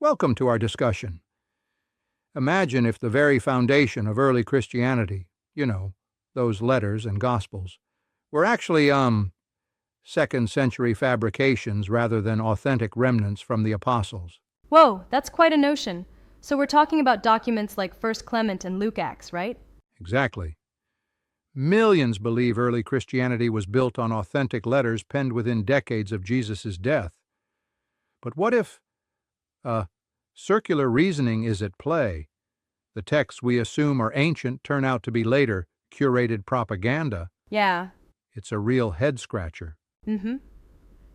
Welcome to our discussion. Imagine if the very foundation of early Christianity, those letters and Gospels, were actually, second-century fabrications rather than authentic remnants from the apostles. Whoa, that's quite a notion. So we're talking about documents like First Clement and Luke-Acts, right? Exactly. Millions believe early Christianity was built on authentic letters penned within decades of Jesus' death. But what if circular reasoning is at play? The texts we assume are ancient turn out to be later curated propaganda. Yeah. It's a real head-scratcher. Mm-hmm.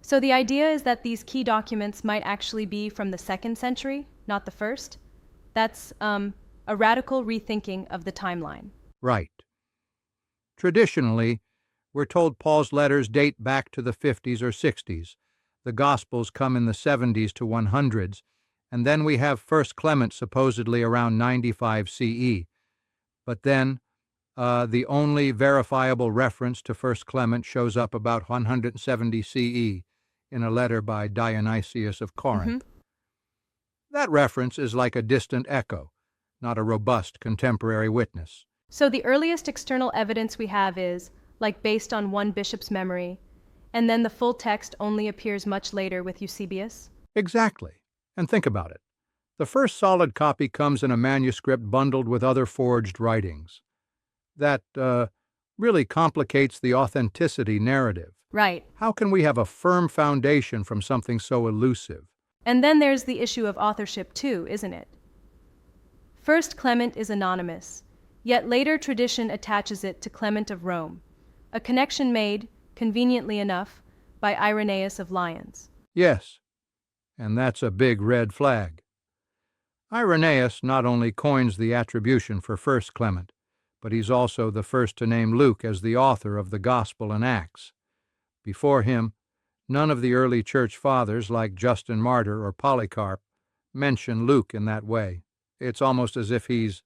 So the idea is that these key documents might actually be from the 2nd century, not the 1st? That's, a radical rethinking of the timeline. Right. Traditionally, we're told Paul's letters date back to the 50s or 60s. The Gospels come in the 70s to 100s, and then we have First Clement supposedly around 95 CE. But then, the only verifiable reference to First Clement shows up about 170 CE in a letter by Dionysius of Corinth. That reference is like a distant echo, not a robust contemporary witness. So the earliest external evidence we have is, based on one bishop's memory, and then the full text only appears much later with Eusebius? Exactly. And think about it. The first solid copy comes in a manuscript bundled with other forged writings. That really complicates the authenticity narrative. Right. How can we have a firm foundation from something so elusive? And then there's the issue of authorship too, isn't it? First Clement is anonymous, yet later tradition attaches it to Clement of Rome, a connection made, conveniently enough, by Irenaeus of Lyons. Yes, and that's a big red flag. Irenaeus not only coins the attribution for First Clement, but he's also the first to name Luke as the author of the Gospel and Acts. Before him, none of the early church fathers like Justin Martyr or Polycarp mention Luke in that way. It's almost as if he's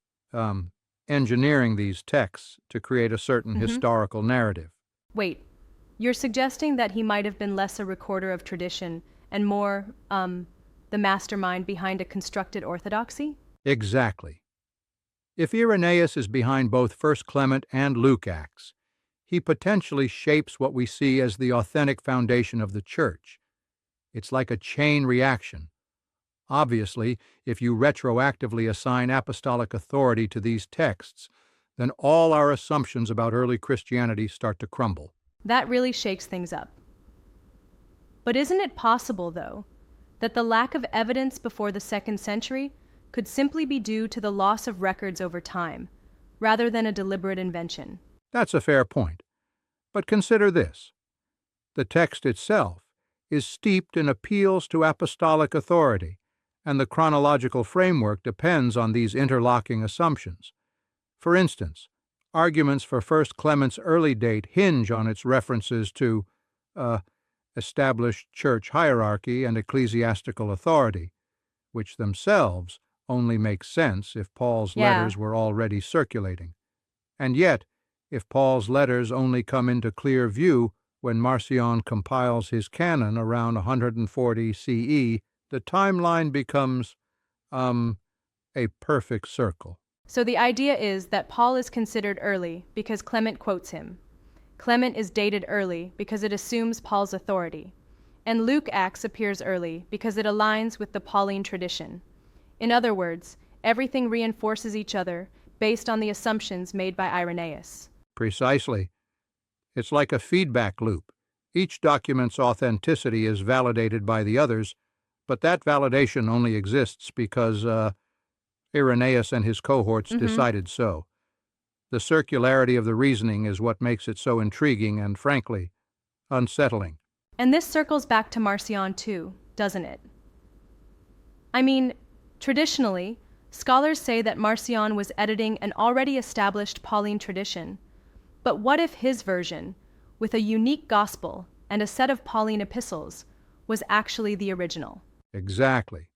engineering these texts to create a certain historical narrative. Wait, you're suggesting that he might have been less a recorder of tradition and more, the mastermind behind a constructed orthodoxy? Exactly. If Irenaeus is behind both First Clement and Luke-Acts, he potentially shapes what we see as the authentic foundation of the Church. It's like a chain reaction. Obviously, if you retroactively assign apostolic authority to these texts, then all our assumptions about early Christianity start to crumble. That really shakes things up. But isn't it possible, though, that the lack of evidence before the 2nd century could simply be due to the loss of records over time, rather than a deliberate invention? That's a fair point. But consider this. The text itself is steeped in appeals to apostolic authority, and the chronological framework depends on these interlocking assumptions. For instance, arguments for First Clement's early date hinge on its references to established church hierarchy and ecclesiastical authority, which themselves only make sense if Paul's letters were already circulating. And yet, if Paul's letters only come into clear view when Marcion compiles his Canon around 140 CE, the timeline becomes, a perfect circle. So the idea is that Paul is considered early because Clement quotes him. Clement is dated early because it assumes Paul's authority. And Luke-Acts appears early because it aligns with the Pauline tradition. In other words, everything reinforces each other based on the assumptions made by Irenaeus. Precisely. It's like a feedback loop. Each document's authenticity is validated by the others, but that validation only exists because Irenaeus and his cohorts decided so. The circularity of the reasoning is what makes it so intriguing and, frankly, unsettling. And this circles back to Marcion too, doesn't it? I mean, traditionally, scholars say that Marcion was editing an already established Pauline tradition. But what if his version, with a unique gospel and a set of Pauline epistles, was actually the original? Exactly.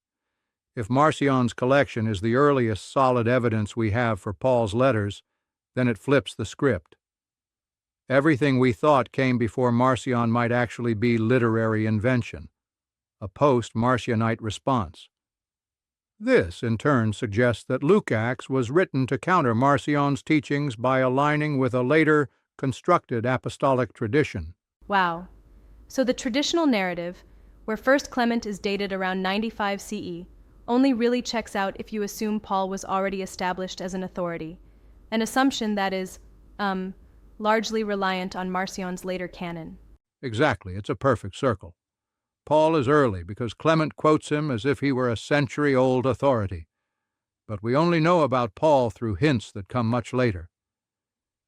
If Marcion's collection is the earliest solid evidence we have for Paul's letters, then it flips the script. Everything we thought came before Marcion might actually be literary invention, a post-Marcionite response. This, in turn, suggests that Luke-Acts was written to counter Marcion's teachings by aligning with a later, constructed apostolic tradition. Wow. So the traditional narrative, where First Clement is dated around 95 CE, only really checks out if you assume Paul was already established as an authority, an assumption that is, largely reliant on Marcion's later canon. Exactly, it's a perfect circle. Paul is early because Clement quotes him as if he were a century-old authority. But we only know about Paul through hints that come much later.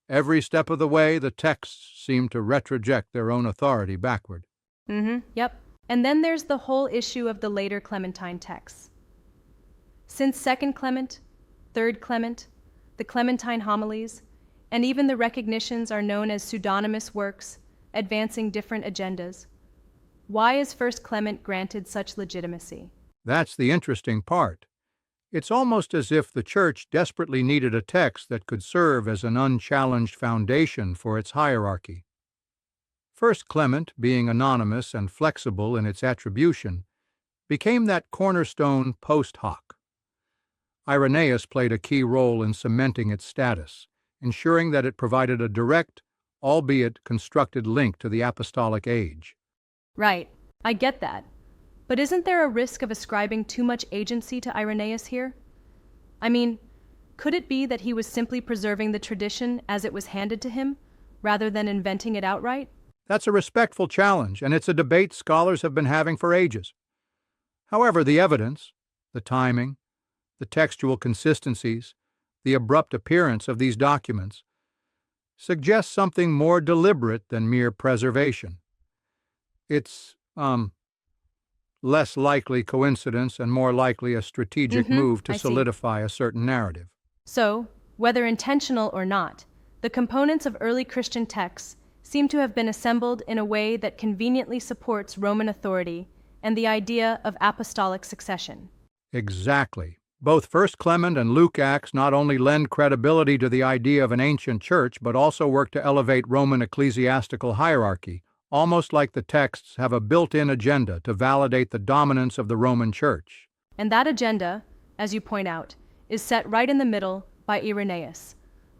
Every step of the way, the texts seem to retroject their own authority backward. Yep. And then there's the whole issue of the later Clementine texts. Since Second Clement, Third Clement, the Clementine homilies, and even the recognitions are known as pseudonymous works, advancing different agendas, why is First Clement granted such legitimacy? That's the interesting part. It's almost as if the Church desperately needed a text that could serve as an unchallenged foundation for its hierarchy. First Clement, being anonymous and flexible in its attribution, became that cornerstone post hoc. Irenaeus played a key role in cementing its status, ensuring that it provided a direct, albeit constructed link to the apostolic age. Right, I get that. But isn't there a risk of ascribing too much agency to Irenaeus here? I mean, could it be that he was simply preserving the tradition as it was handed to him, rather than inventing it outright? That's a respectful challenge, and it's a debate scholars have been having for ages. However, the evidence, the timing, the textual consistencies, the abrupt appearance of these documents suggest something more deliberate than mere preservation. It's, less likely coincidence and more likely a strategic move to solidify a certain narrative. So, whether intentional or not, the components of early Christian texts seem to have been assembled in a way that conveniently supports Roman authority and the idea of apostolic succession. Exactly. Both First Clement and Luke-Acts not only lend credibility to the idea of an ancient church, but also work to elevate Roman ecclesiastical hierarchy, almost like the texts have a built-in agenda to validate the dominance of the Roman Church. And that agenda, as you point out, is set right in the middle by Irenaeus,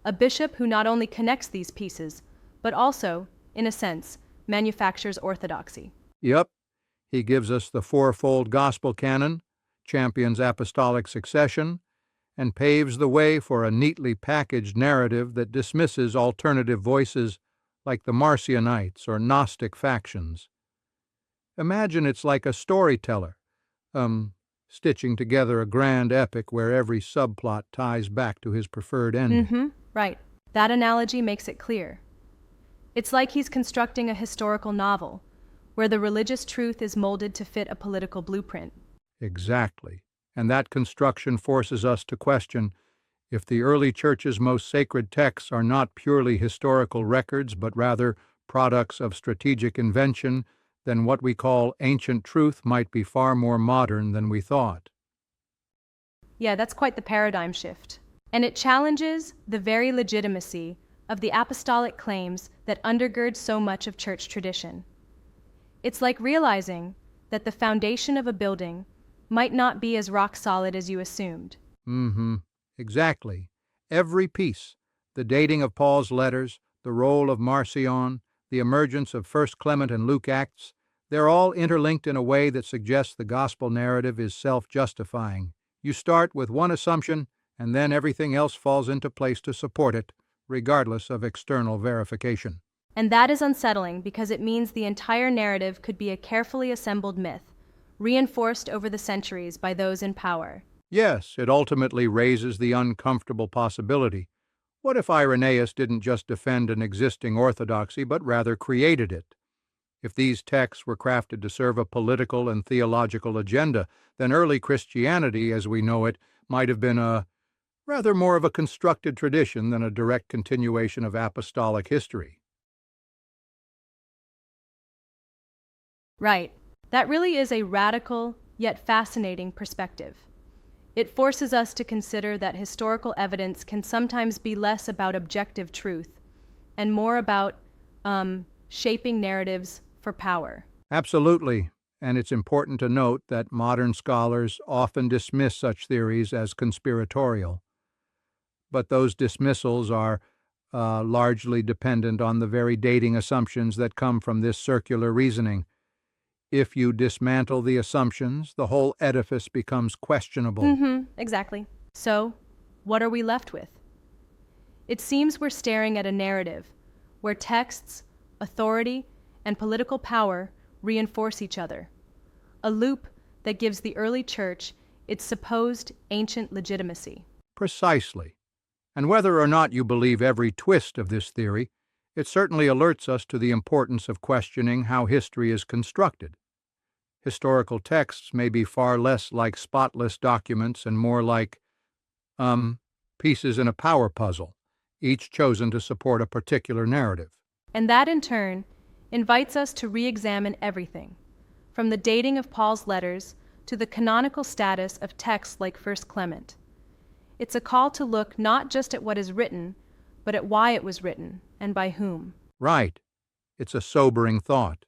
a bishop who not only connects these pieces, but also, in a sense, manufactures orthodoxy. Yep, he gives us the fourfold gospel canon, champions apostolic succession, and paves the way for a neatly packaged narrative that dismisses alternative voices like the Marcionites or Gnostic factions. Imagine it's like a storyteller, stitching together a grand epic where every subplot ties back to his preferred ending. Right. That analogy makes it clear. It's like he's constructing a historical novel, where the religious truth is molded to fit a political blueprint. Exactly. And that construction forces us to question if the early church's most sacred texts are not purely historical records, but rather products of strategic invention, then what we call ancient truth might be far more modern than we thought. Yeah, that's quite the paradigm shift. And it challenges the very legitimacy of the apostolic claims that undergird so much of church tradition. It's like realizing that the foundation of a building might not be as rock solid as you assumed. Exactly. Every piece, the dating of Paul's letters, the role of Marcion, the emergence of First Clement and Luke-Acts, they're all interlinked in a way that suggests the gospel narrative is self-justifying. You start with one assumption, and then everything else falls into place to support it, regardless of external verification. And that is unsettling because it means the entire narrative could be a carefully assembled myth, reinforced over the centuries by those in power. Yes, it ultimately raises the uncomfortable possibility. What if Irenaeus didn't just defend an existing orthodoxy, but rather created it? If these texts were crafted to serve a political and theological agenda, then early Christianity, as we know it, might have been rather more of a constructed tradition than a direct continuation of apostolic history. Right. That really is a radical, yet fascinating perspective. It forces us to consider that historical evidence can sometimes be less about objective truth and more about shaping narratives for power. Absolutely. and it's important to note that modern scholars often dismiss such theories as conspiratorial. But those dismissals are largely dependent on the very dating assumptions that come from this circular reasoning. If you dismantle the assumptions, the whole edifice becomes questionable. Exactly. So, what are we left with? It seems we're staring at a narrative where texts, authority, and political power reinforce each other. A loop that gives the early church its supposed ancient legitimacy. Precisely. And whether or not you believe every twist of this theory, it certainly alerts us to the importance of questioning how history is constructed. Historical texts may be far less like spotless documents and more like, pieces in a power puzzle, each chosen to support a particular narrative. And that, in turn, invites us to re-examine everything, from the dating of Paul's letters to the canonical status of texts like First Clement. It's a call to look not just at what is written, but at why it was written and by whom. Right. It's a sobering thought.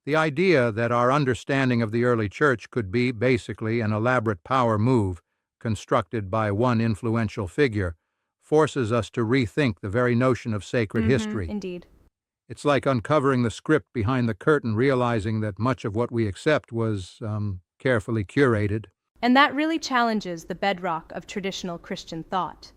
The idea that our understanding of the early church could be basically an elaborate power move constructed by one influential figure forces us to rethink the very notion of sacred history. Indeed. It's like uncovering the script behind the curtain, realizing that much of what we accept was carefully curated. And that really challenges the bedrock of traditional Christian thought.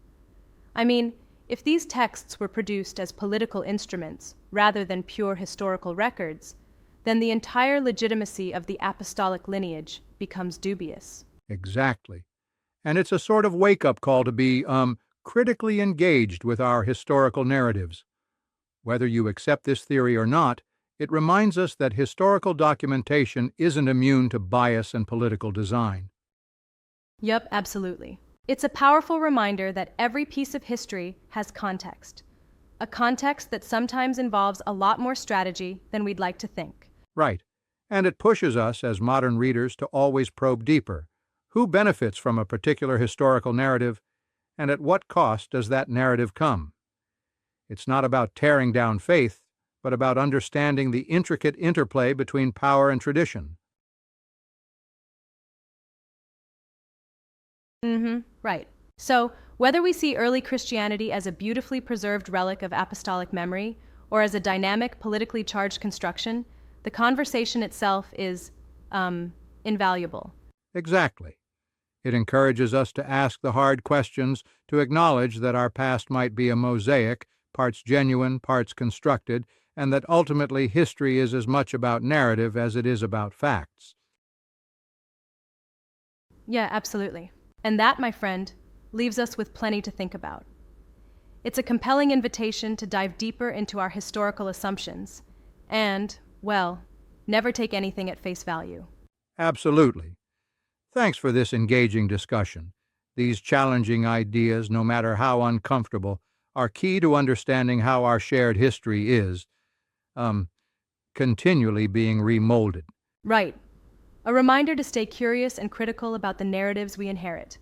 I mean, if these texts were produced as political instruments rather than pure historical records, then the entire legitimacy of the apostolic lineage becomes dubious. Exactly. And it's a sort of wake-up call to be critically engaged with our historical narratives. Whether you accept this theory or not, it reminds us that historical documentation isn't immune to bias and political design. Yup, absolutely. It's a powerful reminder that every piece of history has context. A context that sometimes involves a lot more strategy than we'd like to think. Right. And it pushes us as modern readers to always probe deeper. Who benefits from a particular historical narrative, and at what cost does that narrative come? It's not about tearing down faith, but about understanding the intricate interplay between power and tradition. Right. So, whether we see early Christianity as a beautifully preserved relic of apostolic memory or as a dynamic, politically charged construction, the conversation itself is, invaluable. Exactly. It encourages us to ask the hard questions, to acknowledge that our past might be a mosaic, parts genuine, parts constructed, and that ultimately history is as much about narrative as it is about facts. Yeah, absolutely. And that, my friend, leaves us with plenty to think about. It's a compelling invitation to dive deeper into our historical assumptions and, well, never take anything at face value. Absolutely. Thanks for this engaging discussion. These challenging ideas, no matter how uncomfortable, are key to understanding how our shared history is, continually being remolded. Right. A reminder to stay curious and critical about the narratives we inherit.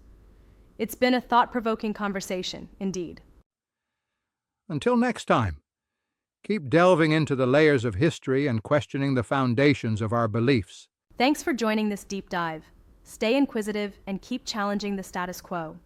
It's been a thought-provoking conversation, indeed. Until next time, keep delving into the layers of history and questioning the foundations of our beliefs. Thanks for joining this deep dive. Stay inquisitive and keep challenging the status quo.